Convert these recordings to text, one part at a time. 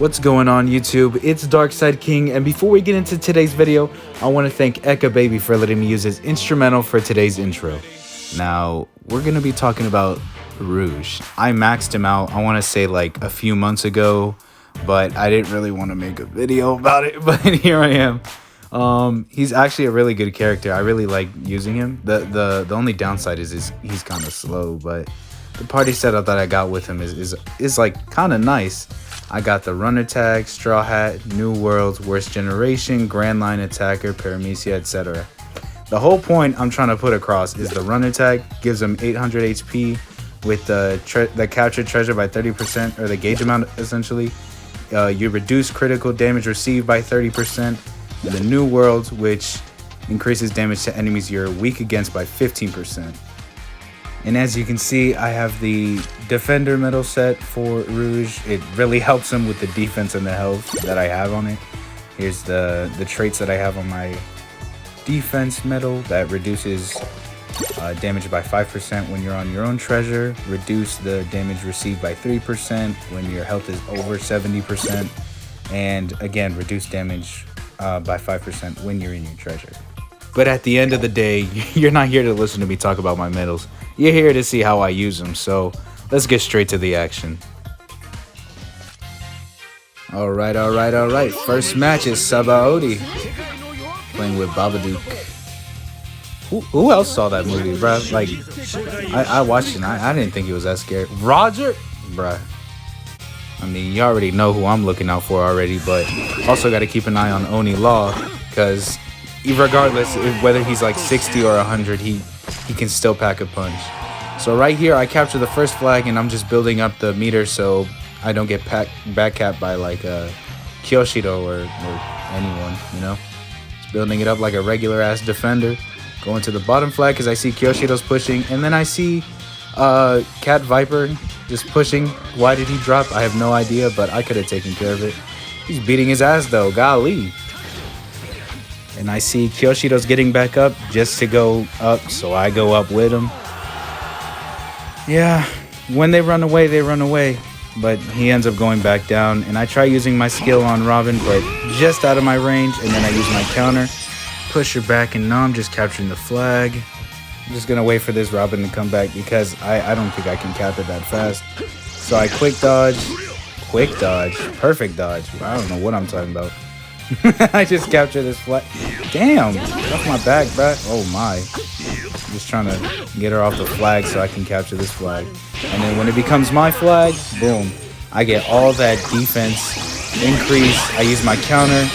What's going on YouTube? It's Darkside King, and before we get into today's video, I want to thank Eka Baby for letting me use his instrumental for today's intro. Now, we're going to be talking about Urouge. I maxed him out, I want to say like a few months ago, but I didn't really want to make a video about it, but here I am. He's actually a really good character. I really like using him. The only downside is he's kind of slow, but the party setup that I got with him is like kind of nice. I got the runner tag, straw hat, new worlds, worst generation, grand line attacker, paramecia, etc. The whole point I'm trying to put across is the runner tag gives him 800 HP with the captured treasure by 30%, or the gauge amount essentially. You reduce critical damage received by 30%. The new worlds, which increases damage to enemies you're weak against by 15%. And as you can see, I have the Defender medal set for Urouge. It really helps him with the defense and the health that I have on it. Here's the traits that I have on my defense medal that reduces damage by 5% when you're on your own treasure. Reduce the damage received by 3% when your health is over 70%. And again, reduce damage by 5% when you're in your treasure. But at the end of the day, you're not here to listen to me talk about my medals. You're here to see how I use them, so let's get straight to the action. Alright. First match is Sabaody playing with Babadook. Who else saw that movie, bruh? Like, I watched it and I didn't think it was that scary. Roger? Bruh. I mean, you already know who I'm looking out for already, but also got to keep an eye on Oni Law, because regardless of whether he's like 60 or 100, he can still pack a punch. So right here, I capture the first flag, and I'm just building up the meter so I don't get backcapped by like Kyoshido or anyone, you know? Just building it up like a regular ass defender. Going to the bottom flag because I see Kyoshido's pushing, and then I see Cat Viper just pushing. Why did he drop? I have no idea, but I could have taken care of it. He's beating his ass though, golly. And I see Kyoshido's getting back up just to go up, so I go up with him. Yeah, when they run away, they run away. But he ends up going back down, and I try using my skill on Robin, but just out of my range, and then I use my counter. Push her back, and now I'm just capturing the flag. I'm just going to wait for this Robin to come back, because I don't think I can cap it that fast. So I quick dodge, perfect dodge. I don't know what I'm talking about. I just captured this flag. Damn, off my back, bro. Oh my. I'm just trying to get her off the flag so I can capture this flag. And then when it becomes my flag, boom. I get all that defense increase. I use my counter.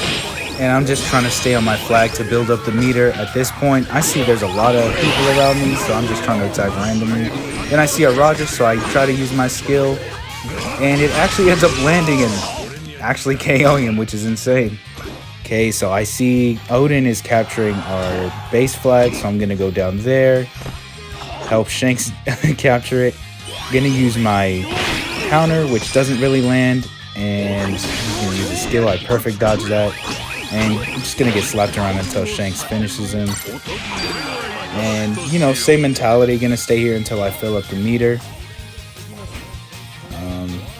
And I'm just trying to stay on my flag to build up the meter. At this point, I see there's a lot of people around me, so I'm just trying to attack randomly. Then I see a Roger, so I try to use my skill. And it actually ends up landing and actually KOing him, which is insane. Okay, so I see Odin is capturing our base flag, so I'm going to go down there, help Shanks capture it. I'm going to use my counter, which doesn't really land, and I'm going to use a skill. I perfect dodge that, and I'm just going to get slapped around until Shanks finishes him. And, you know, same mentality, going to stay here until I fill up the meter.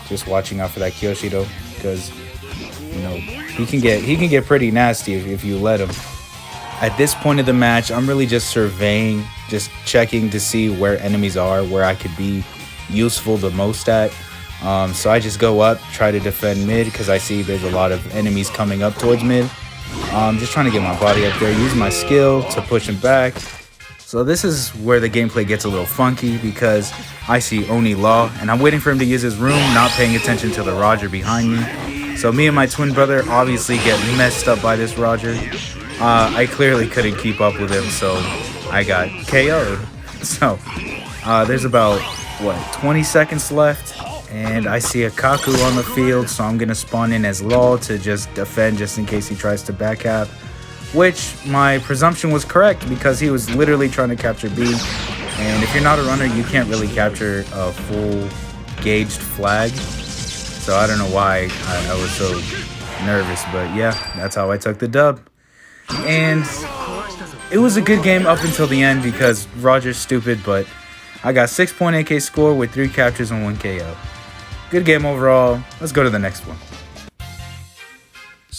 Just watching out for that Kyoshido, because you know, he can get pretty nasty if you let him. At this point of the match, I'm really just surveying, just checking to see where enemies are, where I could be useful the most at. So I just go up, try to defend mid, because I see there's a lot of enemies coming up towards mid. Just trying to get my body up there, use my skill to push him back. So this is where the gameplay gets a little funky, because I see Oni Law, and I'm waiting for him to use his room, not paying attention to the Roger behind me. So me and my twin brother obviously get messed up by this Roger. I clearly couldn't keep up with him, so I got KO'd. So there's about, 20 seconds left, and I see a Kaku on the field, so I'm going to spawn in as Law to just defend just in case he tries to backcap. Which my presumption was correct, because he was literally trying to capture B. And if you're not a runner, you can't really capture a full gauged flag. So I don't know why I was so nervous, but yeah, that's how I took the dub. And it was a good game up until the end, because Roger's stupid, but I got 6.8k score with 3 captures and 1 KO. Good game overall. Let's go to the next one.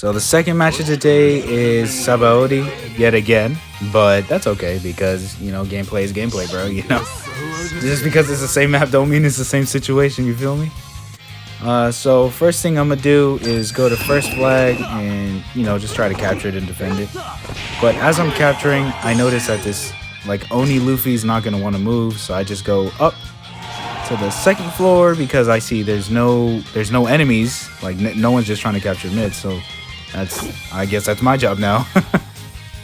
So the second match of today is Sabaody yet again, but that's okay because, you know, gameplay is gameplay, bro, you know. Just because it's the same map don't mean it's the same situation, you feel me? So first thing I'm gonna do is go to first flag and, you know, just try to capture it and defend it. But as I'm capturing, I notice that this, like, Oni Luffy's not gonna want to move, so I just go up to the second floor because I see there's no enemies, like no one's just trying to capture mid, so I guess that's my job now.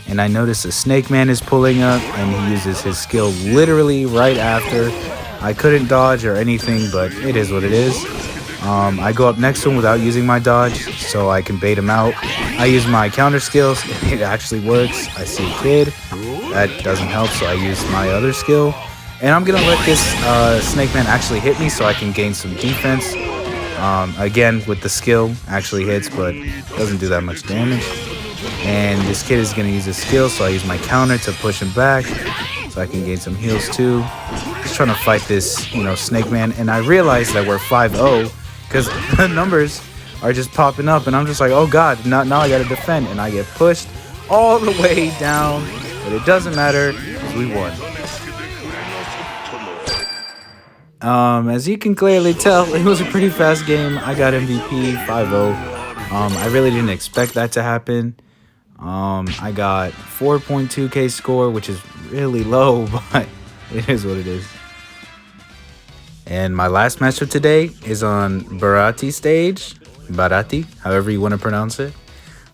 And I notice the Snake Man is pulling up and he uses his skill literally right after. I couldn't dodge or anything, but it is what it is. I go up next to him without using my dodge, so I can bait him out. I use my counter skills, it actually works. I see a kid, that doesn't help, so I use my other skill. And I'm gonna let this Snake Man actually hit me so I can gain some defense. Again, with the skill, actually hits, but doesn't do that much damage. And this kid is gonna use his skill, so I use my counter to push him back, so I can gain some heals too. Just trying to fight this, you know, Snake Man, and I realize that we're 5-0 because the numbers are just popping up, and I'm just like, oh god, now I gotta defend, and I get pushed all the way down, but it doesn't matter, we won. As you can clearly tell, it was a pretty fast game. I got MVP 5-0. I really didn't expect that to happen. I got 4.2k score, which is really low, but it is what it is. And my last match of today is on Barati stage. Barati, however you want to pronounce it.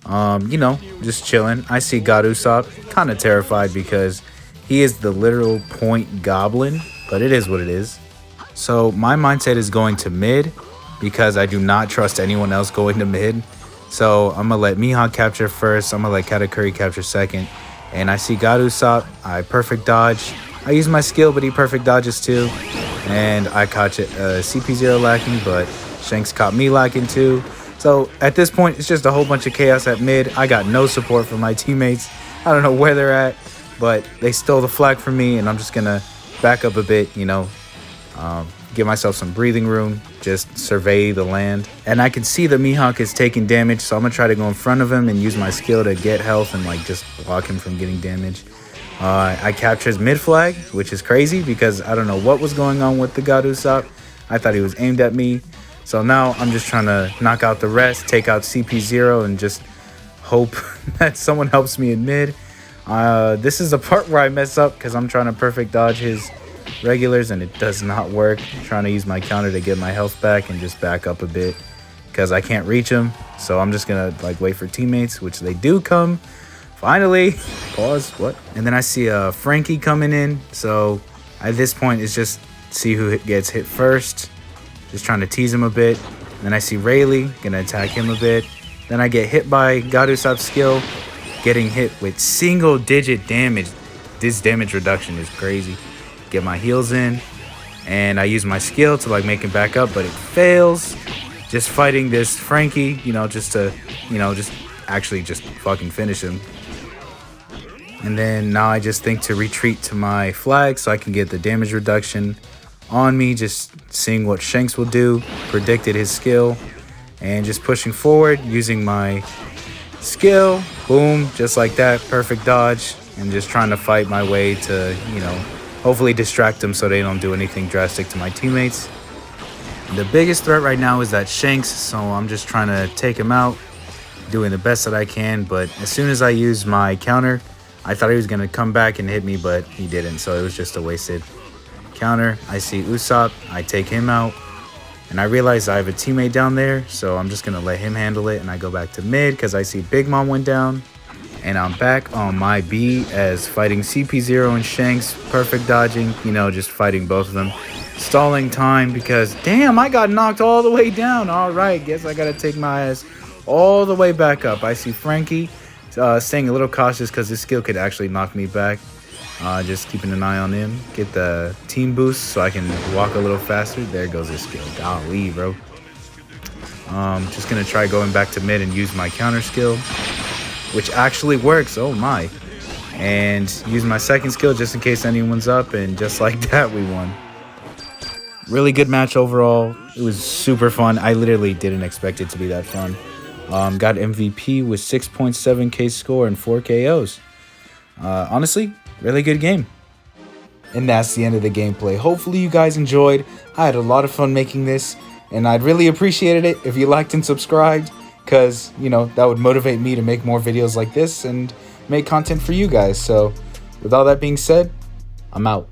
You know, just chilling. I see God Usopp, kind of terrified because he is the literal point goblin, but it is what it is. So my mindset is going to mid because I do not trust anyone else going to mid. So I'm going to let Mihawk capture first. I'm going to let Katakuri capture second. And I see God Usopp. I perfect dodge. I use my skill, but he perfect dodges too. And I caught it, CP0 lacking, but Shanks caught me lacking too. So at this point, it's just a whole bunch of chaos at mid. I got no support from my teammates. I don't know where they're at, but they stole the flag from me, and I'm just going to back up a bit, you know, give myself some breathing room, just survey the land. And I can see that Mihawk is taking damage, so I'm going to try to go in front of him and use my skill to get health and, like, just block him from getting damage. I capture his mid flag, which is crazy because I don't know what was going on with the God Usopp. I thought he was aimed at me. So now I'm just trying to knock out the rest, take out CP0, and just hope that someone helps me in mid. This is the part where I mess up because I'm trying to perfect dodge his regulars and it does not work. I'm trying to use my counter to get my health back and just back up a bit because I can't reach him. So I'm just going to, like, wait for teammates, which they do come. Finally, pause, what? And then I see Frankie coming in. So at this point, it's just see who gets hit first. Just trying to tease him a bit. Then I see Rayleigh, gonna attack him a bit. Then I get hit by God Usopp's skill, getting hit with single digit damage. This damage reduction is crazy. Get my heals in, and I use my skill to, like, make him back up, but it fails. Just fighting this Frankie, you know, just to, you know, just actually just fucking finish him. And then now I just think to retreat to my flag so I can get the damage reduction on me, just seeing what Shanks will do, predicted his skill, and just pushing forward using my skill, boom, just like that, perfect dodge, and just trying to fight my way to, you know, hopefully distract them so they don't do anything drastic to my teammates. The biggest threat right now is that Shanks, so I'm just trying to take him out, doing the best that I can, but as soon as I use my counter, I thought he was going to come back and hit me, but he didn't, so it was just a wasted counter. I see Usopp, I take him out, and I realize I have a teammate down there, so I'm just going to let him handle it, and I go back to mid because I see Big Mom went down, and I'm back on my B as fighting CP0 and Shanks, perfect dodging, you know, just fighting both of them. Stalling time because, damn, I got knocked all the way down. All right, guess I got to take my ass all the way back up. I see Frankie staying a little cautious because his skill could actually knock me back. Just keeping an eye on him. Get the team boost so I can walk a little faster. There goes his skill. Golly, bro. Just going to try going back to mid and use my counter skill, which actually works. Oh, my. And use my second skill just in case anyone's up. And just like that, we won. Really good match overall. It was super fun. I literally didn't expect it to be that fun. Got MVP with 6.7k score and 4 KOs. Honestly, really good game. And that's the end of the gameplay. Hopefully you guys enjoyed. I had a lot of fun making this, and I'd really appreciated it if you liked and subscribed, because, you know, that would motivate me to make more videos like this and make content for you guys. So with all that being said, I'm out.